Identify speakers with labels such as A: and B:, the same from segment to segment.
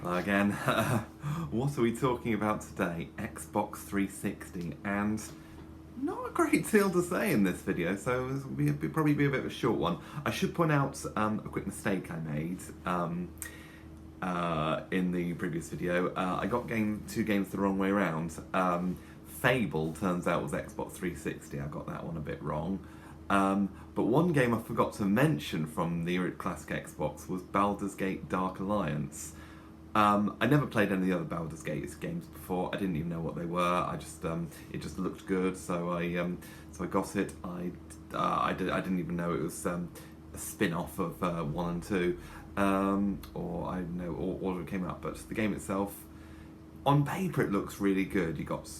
A: Again, what are we talking about today? Xbox 360, and not a great deal to say in this video, so this will probably be a bit of a short one. I should point out a quick mistake I made in the previous video. I got two games the wrong way around. Fable turns out was Xbox 360. I got that one a bit wrong. But one game I forgot to mention from the classic Xbox was Baldur's Gate Dark Alliance. I never played any of the other Baldur's Gate games before. I didn't even know what they were. I just it just looked good, so I got it. I didn't even know it was a spin-off of 1 and 2, or I didn't know all it came out. But the game itself, on paper, it looks really good. You got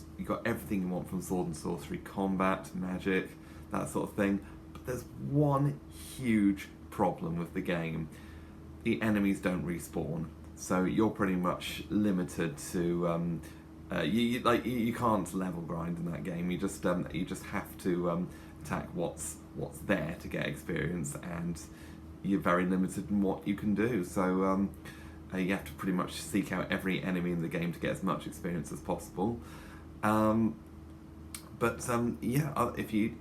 A: everything you want from sword and sorcery, combat, magic, that sort of thing. But there's one huge problem with the game: the enemies don't respawn. So you're pretty much limited to you can't level grind in that game. You just have to attack what's there to get experience, and you're very limited in what you can do. So you have to pretty much seek out every enemy in the game to get as much experience as possible. If you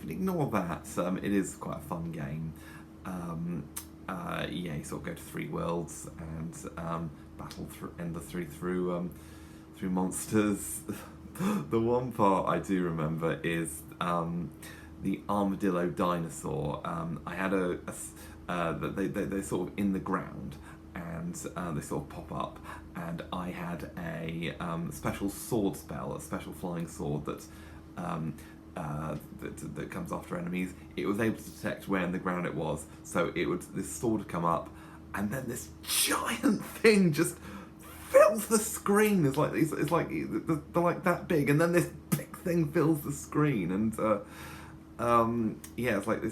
A: ignore that, it is quite a fun game. You sort of go to 3 worlds and battle through monsters. The one part I do remember is the armadillo dinosaur. I had they sort of in the ground, and they sort of pop up, and I had a special sword spell, a special flying sword that comes after enemies. It was able to detect where in the ground it was, so this sword would come up, and then this giant thing just fills the screen. It's like they're like that big, and then this big thing fills the screen, and it's like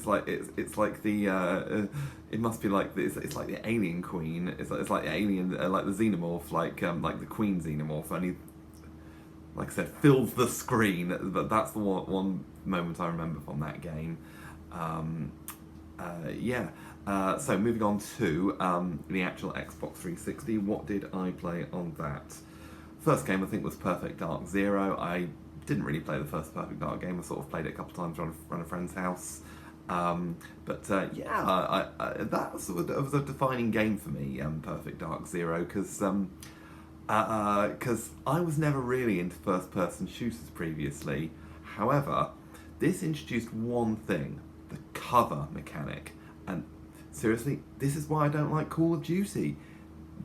A: the it must be like this. It's like the alien queen. It's like the alien, like the xenomorph, like the queen xenomorph. Only, like I said, fills the screen. But that's the one moment I remember from that game. So moving on to the actual Xbox 360. What did I play on that? First game I think was Perfect Dark Zero. I didn't really play the first Perfect Dark game. I sort of played it a couple of times around a friend's house. That was a defining game for me, Perfect Dark Zero, because I was never really into first-person shooters previously. However, this introduced one thing: the cover mechanic. And seriously, this is why I don't like Call of Duty.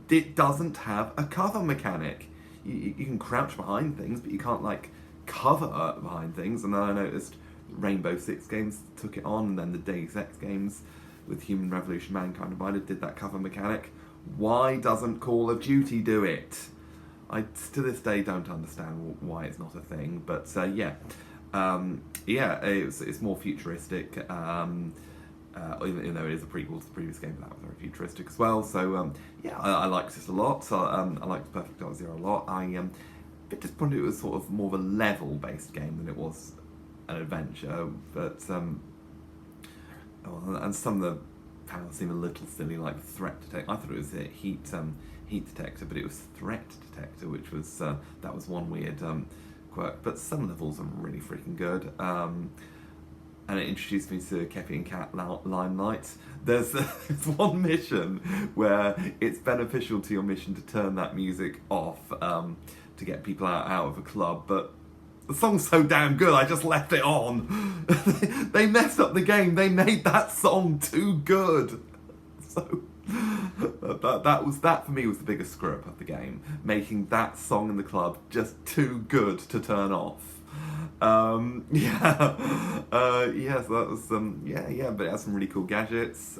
A: It doesn't have a cover mechanic. You can crouch behind things, but you can't cover behind things. And then I noticed Rainbow Six games took it on, and then the Deus Ex games with Human Revolution Mankind Divided did that cover mechanic. Why doesn't Call of Duty do it? I to this day don't understand why it's not a thing, but it's more futuristic, even though it is a prequel to the previous game, but that was very futuristic as well. So I liked it a lot. So I liked Perfect Dark Zero a lot. A bit disappointed it was sort of more of a level-based game than it was an adventure, but and some of the powers seem a little silly, like threat detector. I thought it was a heat detector, but it was threat detector, which was that was one weird quirk. But some levels are really freaking good, and it introduced me to Kepi and Kat Limelight. There's one mission where it's beneficial to your mission to turn that music off to get people out of a club, but the song's so damn good, I just left it on. They messed up the game. They made that song too good. So that for me was the biggest screw up of the game, making that song in the club just too good to turn off. So that was but it has some really cool gadgets.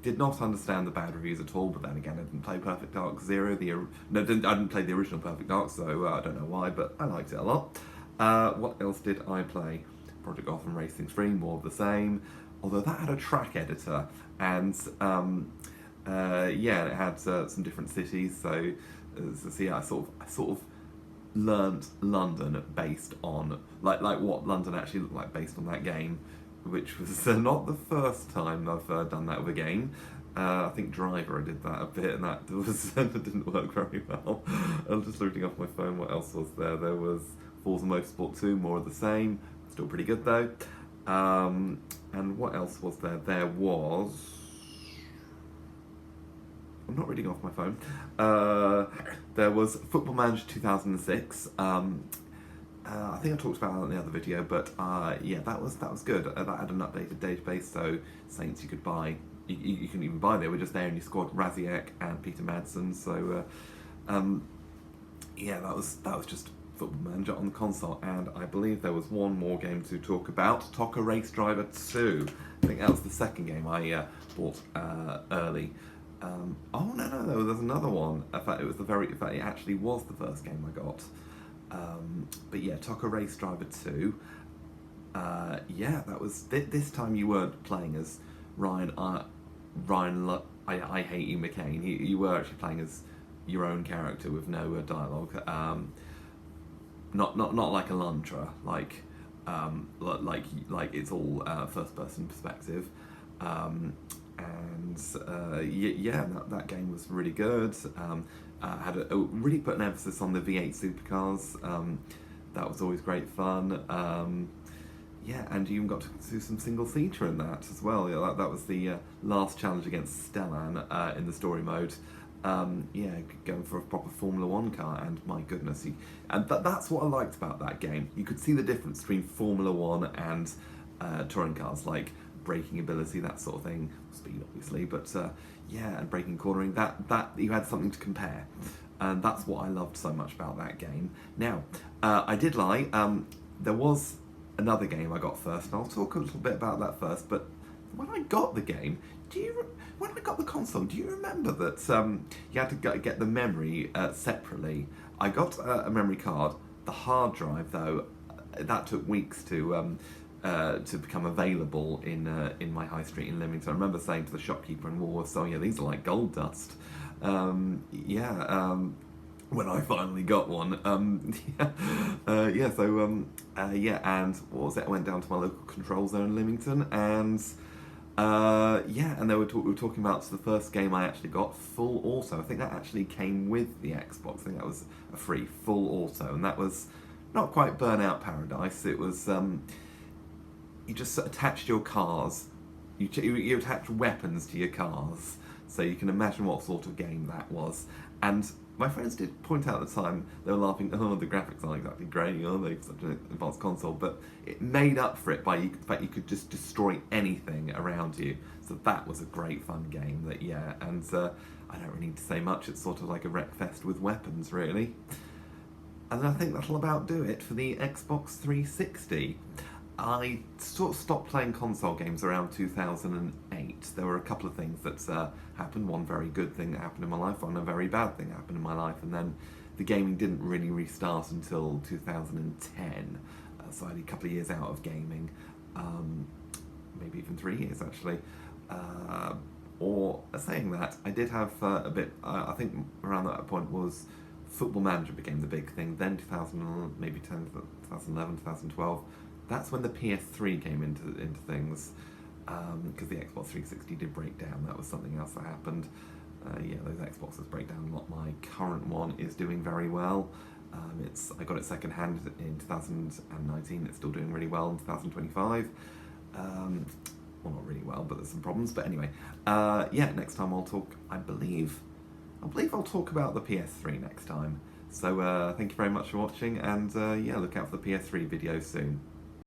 A: Did not understand the bad reviews at all, but then again, I didn't play Perfect Dark Zero. I didn't play the original Perfect Dark, so I don't know why, but I liked it a lot. What else did I play? Project Gotham Racing 3, more of the same. Although that had a track editor, and it had some different cities. So I sort of learnt London based on like what London actually looked like based on that game, which was not the first time I've done that with a game. I think Driver, I did that a bit, and that that didn't work very well. I'm just looking off my phone. What else was there? There was Forza Motorsport 2, more of the same. Still pretty good though. And what else was there? There was. I'm not reading off my phone. There was Football Manager 2006. I think I talked about that in the other video, but yeah, that was good. That had an updated database, so Saints you could buy. You couldn't even buy. They were just there in your squad, Raziek and Peter Madsen. So yeah, that was just Football Manager on the console. And I believe there was one more game to talk about, Toca Race Driver 2. I think that was the second game I bought early. Oh no, there's another one. In fact, it actually was the first game I got. But yeah, Toca Race Driver 2. Yeah, that was this time you weren't playing as Ryan. I hate you, McCain. You were actually playing as your own character with no dialogue. Not like Elantra, like it's all first person perspective. Yeah, that game was really good. Had really put an emphasis on the V8 supercars. That was always great fun. Yeah, and you even got to do some single seater in that as well. Yeah, that was the last challenge against Stellan in the story mode. Yeah, going for a proper Formula 1 car, and my goodness, that's what I liked about that game. You could see the difference between Formula 1 and touring cars, like braking ability, that sort of thing, speed obviously, but yeah, and braking, cornering, that you had something to compare, and that's what I loved so much about that game. Now, I did lie, there was another game I got first, and I'll talk a little bit about that first, but when I got the game, when I got the console, do you remember that you had to get the memory separately? I got a memory card, the hard drive though, that took weeks to become available in my high street in Leamington. I remember saying to the shopkeeper in Woolworths, "Oh yeah, these are like gold dust." When I finally got one, yeah. So yeah, and what was it? I went down to my local control zone in Leamington, and yeah, and we were talking about the first game I actually got, Full Auto. I think that actually came with the Xbox. I think that was a free Full Auto, and that was not quite Burnout Paradise. It was you just attached your cars. You attach weapons to your cars, so you can imagine what sort of game that was. And my friends did point out at the time, they were laughing, oh, the graphics aren't exactly great, oh, they've such an advanced console, but it made up for it by the fact you could just destroy anything around you. So that was a great fun game, that, yeah, and I don't really need to say much, it's sort of like a wreckfest with weapons, really. And I think that'll about do it for the Xbox 360. I sort of stopped playing console games around 2008. There were a couple of things that happened. One very good thing that happened in my life, one a very bad thing that happened in my life, and then the gaming didn't really restart until 2010. So I had a couple of years out of gaming, maybe even 3 years actually. Or saying that, I did have a bit, I think around that point was Football Manager became the big thing, then 2011, 2012. That's when the PS3 came into things, because the Xbox 360 did break down. That was something else that happened. Yeah, those Xboxes break down a lot. My current one is doing very well. I got it second hand in 2019. It's still doing really well in 2025. Well, not really well, but there's some problems. But anyway, yeah, next time I'll talk. I believe I'll talk about the PS3 next time. So thank you very much for watching, and yeah, look out for the PS3 video soon.